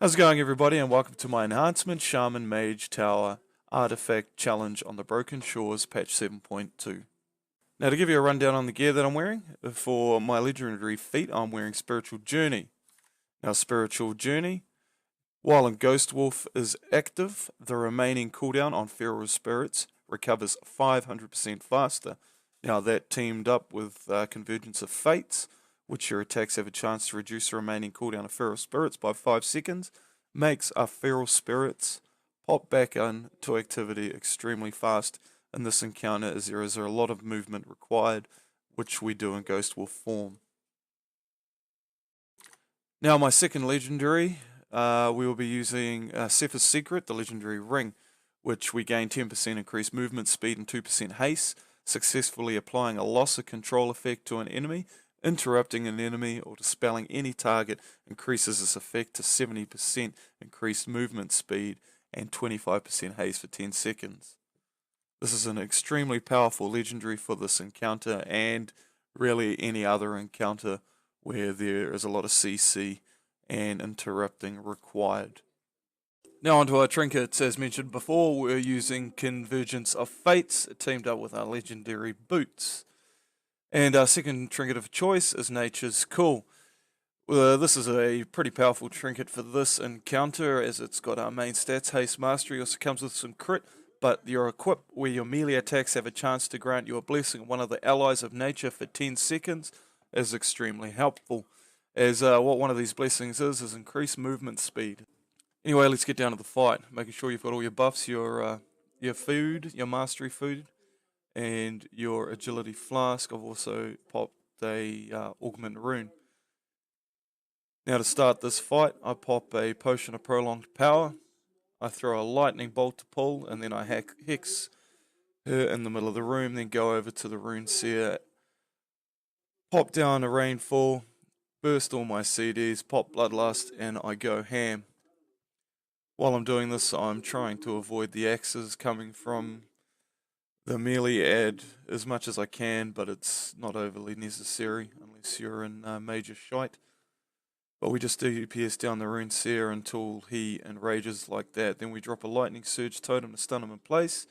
How's it going, everybody, and welcome to my Enhancement Shaman Mage Tower Artifact Challenge on the Broken Shores, patch 7.2. Now, to give you a rundown on the gear that I'm wearing, for my legendary feat, I'm wearing Spiritual Journey. Now, Spiritual Journey, while in Ghost Wolf is active, the remaining cooldown on Feral Spirits recovers 500% faster. Now, that teamed up with Convergence of Fates, which your attacks have a chance to reduce the remaining cooldown of Feral Spirits by 5 seconds, makes our Feral Spirits pop back into activity extremely fast in this encounter, as there is a lot of movement required, which we do in Ghost Wolf form. Now, my second legendary, we will be using Sephir's Secret, the legendary ring, which we gain 10% increased movement speed and 2% haste, successfully applying a loss of control effect to an enemy. Interrupting an enemy or dispelling any target increases this effect to 70% increased movement speed and 25% haste for 10 seconds. This is an extremely powerful legendary for this encounter and really any other encounter where there is a lot of CC and interrupting required. Now onto our trinkets. As mentioned before, we're using Convergence of Fates teamed up with our legendary boots. And our second trinket of choice is Nature's Call. This is a pretty powerful trinket for this encounter, as it's got our main stats, Haste Mastery. Also comes with some crit, but your equip where your melee attacks have a chance to grant you a blessing of one of the allies of nature for 10 seconds is extremely helpful, as what one of these blessings is increased movement speed. Anyway, let's get down to the fight, making sure you've got all your buffs, your food, your mastery food, and your agility flask. I've also popped a augment rune. Now to start this fight, I pop a potion of prolonged power. I throw a lightning bolt to pull, and then I hex her in the middle of the room, then go over to the Rune Seal, pop down a rainfall, burst all my CDs, pop Bloodlust, and I go ham. While I'm doing this, I'm trying to avoid the axes coming from the melee ad as much as I can, but it's not overly necessary unless you're in major shite. But we just DPS down the Rune Seal until he enrages like that. Then we drop a Lightning Surge Totem to stun him in place.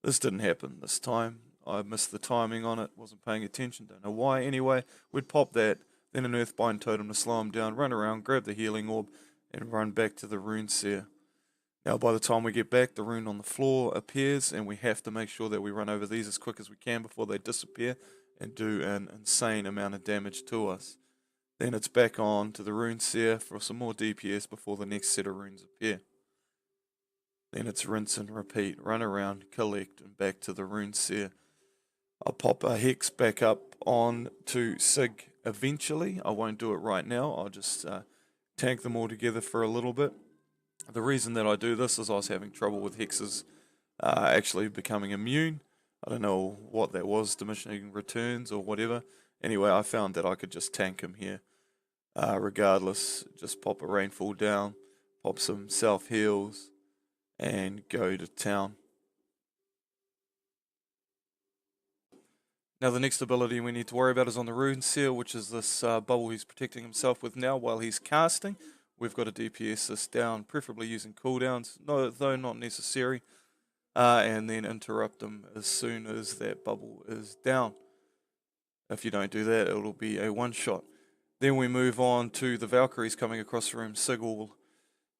This didn't happen this time. I missed the timing on it, wasn't paying attention, don't know why. Anyway, we'd pop that, then an Earthbind Totem to slow him down, run around, grab the Healing Orb, and run back to the Rune Seal. Now by the time we get back, the rune on the floor appears, and we have to make sure that we run over these as quick as we can before they disappear and do an insane amount of damage to us. Then it's back on to the Rune Seal for some more DPS before the next set of runes appear. Then it's rinse and repeat, run around, collect, and back to the Rune Seal. I'll pop a Hex back up on to Sig eventually. I won't do it right now, I'll just tank them all together for a little bit. The reason that I do this is I was having trouble with hexes actually becoming immune. I don't know what that was, diminishing returns or whatever. Anyway, I found that I could just tank him here. Regardless, just pop a rainfall down, pop some self-heals, and go to town. Now the next ability we need to worry about is on the Rune Seal, which is this bubble he's protecting himself with now while he's casting. We've got to DPS this down, preferably using cooldowns, though not necessary, and then interrupt them as soon as that bubble is down. If you don't do that, it'll be a one-shot. Then we move on to the Valkyries coming across the room. Sig will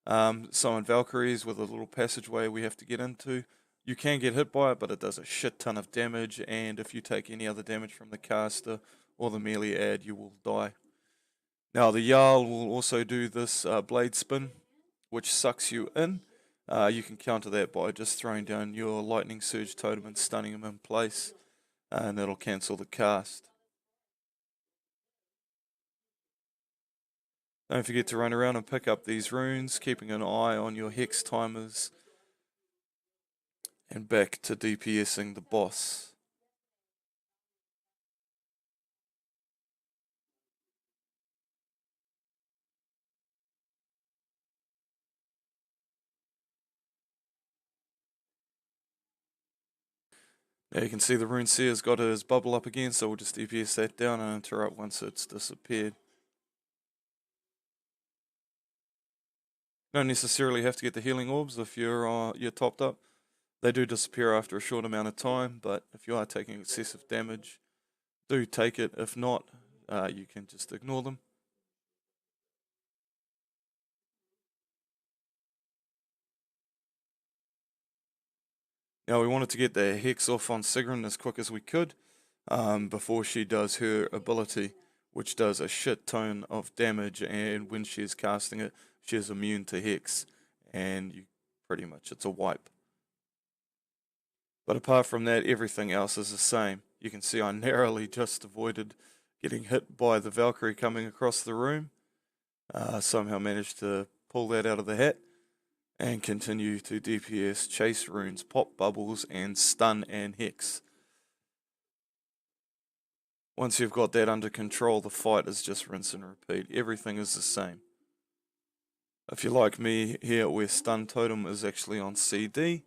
summon Valkyries with a little passageway we have to get into. You can get hit by it, but it does a shit ton of damage, and if you take any other damage from the caster or the melee ad, you will die. Now the Jarl will also do this blade spin, which sucks you in. You can counter that by just throwing down your Lightning Surge Totem and stunning him in place, and that'll cancel the cast. Don't forget to run around and pick up these runes, keeping an eye on your hex timers, and back to DPSing the boss. Now you can see the Rune Seal's got his bubble up again, so we'll just DPS that down and interrupt once it's disappeared. Don't necessarily have to get the healing orbs if you're topped up. They do disappear after a short amount of time, but if you are taking excessive damage, do take it. If not, you can just ignore them. Now we wanted to get the Hex off on Sigrun as quick as we could before she does her ability, which does a shit ton of damage, and when she is casting it, she is immune to Hex, and you pretty much, it's a wipe. But apart from that, everything else is the same. You can see I narrowly just avoided getting hit by the Valkyrie coming across the room. Somehow managed to pull that out of the hat and continue to DPS, chase runes, pop bubbles, and stun and hex. Once you've got that under control, the fight is just rinse and repeat. Everything is the same. If you're like me here, where stun totem is actually on CD,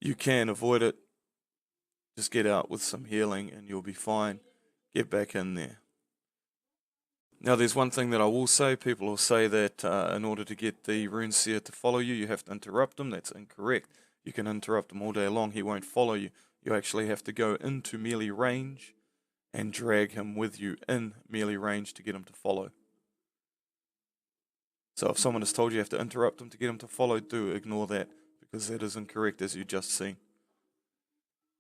you can avoid it. Just get out with some healing and you'll be fine. Get back in there. Now there's one thing that I will say. People will say that in order to get the Rune Seal to follow you, you have to interrupt him. That's incorrect. You can interrupt him all day long. He won't follow you. You actually have to go into melee range and drag him with you in melee range to get him to follow. So if someone has told you have to interrupt him to get him to follow, do ignore that, because that is incorrect, as you just seen.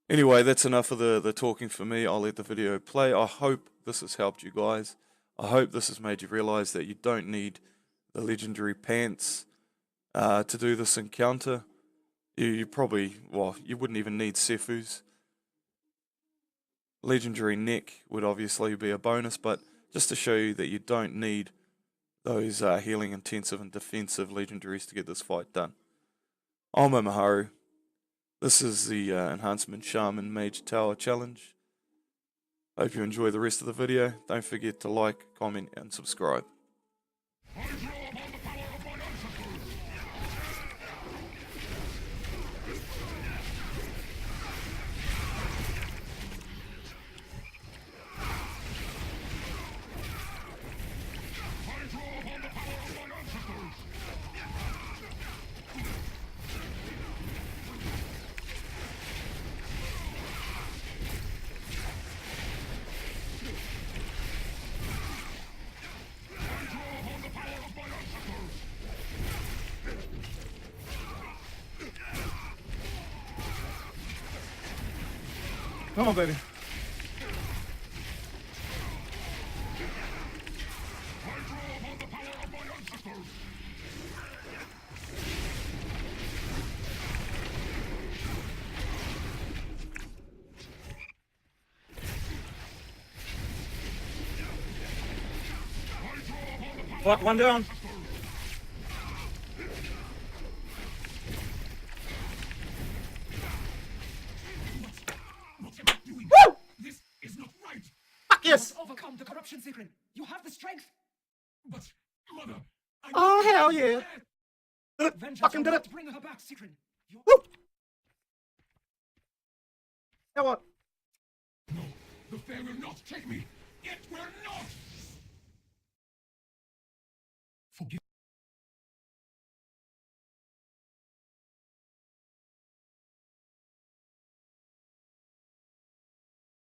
Anyway, that's enough of the talking for me. I'll let the video play. I hope this has helped you guys. I hope this has made you realize that you don't need the legendary pants to do this encounter. You probably, well, you wouldn't even need Sefu's. Legendary neck would obviously be a bonus, but just to show you that you don't need those healing intensive and defensive legendaries to get this fight done. I'm Shockoharu. This is the Enhancement Shaman Mage Tower Challenge. Hope you enjoy the rest of the video. Don't forget to like, comment, and subscribe. Come on, baby. What? One down. Woo! This is not right. Fuck yes. Overcome the corruption, Sigrun. You have the strength. But mother. Oh hell yeah! Fucking did it. Bring her back, Sigrun. Woo! Now what? No, the fair will not take me. It will not.